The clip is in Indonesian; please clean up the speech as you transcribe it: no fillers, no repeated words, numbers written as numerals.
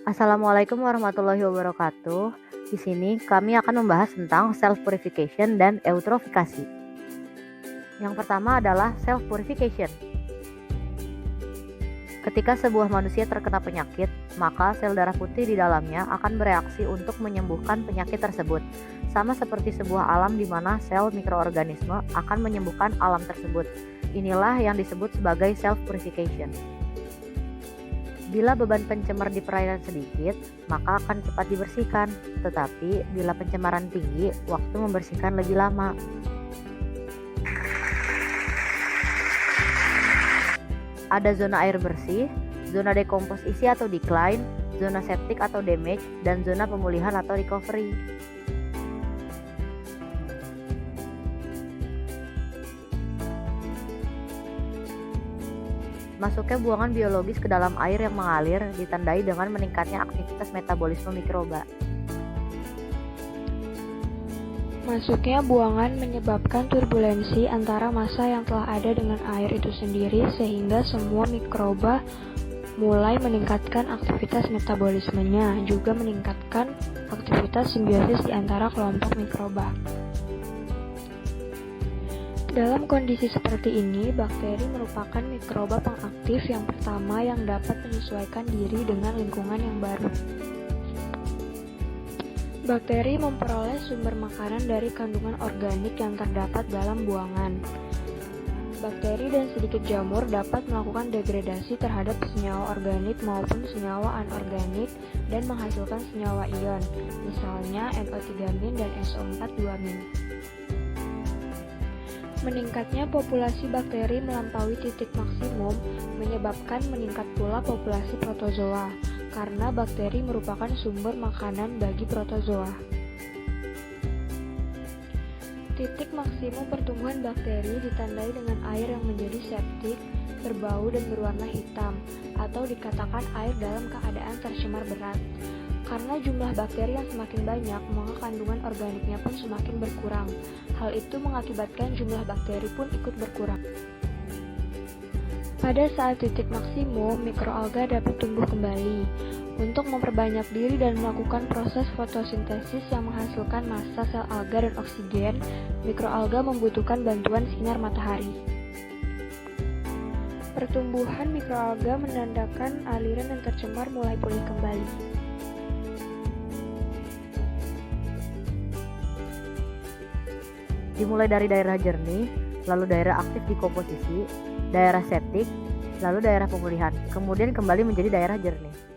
Assalamualaikum warahmatullahi wabarakatuh. Di sini kami akan membahas tentang self purification dan eutrofikasi. Yang pertama adalah self purification. Ketika sebuah manusia terkena penyakit, maka sel darah putih di dalamnya akan bereaksi untuk menyembuhkan penyakit tersebut. Sama seperti sebuah alam di mana sel mikroorganisme akan menyembuhkan alam tersebut. Inilah yang disebut sebagai self purification. Bila beban pencemar di perairan sedikit, maka akan cepat dibersihkan. Tetapi bila pencemaran tinggi, waktu membersihkan lebih lama. Ada zona air bersih, zona dekomposisi atau decline, zona septic atau damage, dan zona pemulihan atau recovery. Masuknya buangan biologis ke dalam air yang mengalir ditandai dengan meningkatnya aktivitas metabolisme mikroba. Masuknya buangan menyebabkan turbulensi antara massa yang telah ada dengan air itu sendiri sehingga semua mikroba mulai meningkatkan aktivitas metabolismenya, juga meningkatkan aktivitas simbiosis di antara kelompok mikroba. Dalam kondisi seperti ini, bakteri merupakan mikroba pengaktif yang pertama yang dapat menyesuaikan diri dengan lingkungan yang baru. Bakteri memperoleh sumber makanan dari kandungan organik yang terdapat dalam buangan. Bakteri dan sedikit jamur dapat melakukan degradasi terhadap senyawa organik maupun senyawa anorganik dan menghasilkan senyawa ion, misalnya NO3- dan SO4-2-. Meningkatnya populasi bakteri melampaui titik maksimum menyebabkan meningkat pula populasi protozoa, karena bakteri merupakan sumber makanan bagi protozoa. Titik maksimum pertumbuhan bakteri ditandai dengan air yang menjadi septik, berbau dan berwarna hitam, atau dikatakan air dalam keadaan tercemar berat. Karena jumlah bakteri yang semakin banyak, maka kandungan organiknya pun semakin berkurang. Hal itu mengakibatkan jumlah bakteri pun ikut berkurang. Pada saat titik maksimum, mikroalga dapat tumbuh kembali. Untuk memperbanyak diri dan melakukan proses fotosintesis yang menghasilkan massa sel alga dan oksigen, mikroalga membutuhkan bantuan sinar matahari. Pertumbuhan mikroalga menandakan aliran yang tercemar mulai pulih kembali. Dimulai dari daerah jernih, lalu daerah aktif dekomposisi, daerah septik, lalu daerah pemulihan, kemudian kembali menjadi daerah jernih.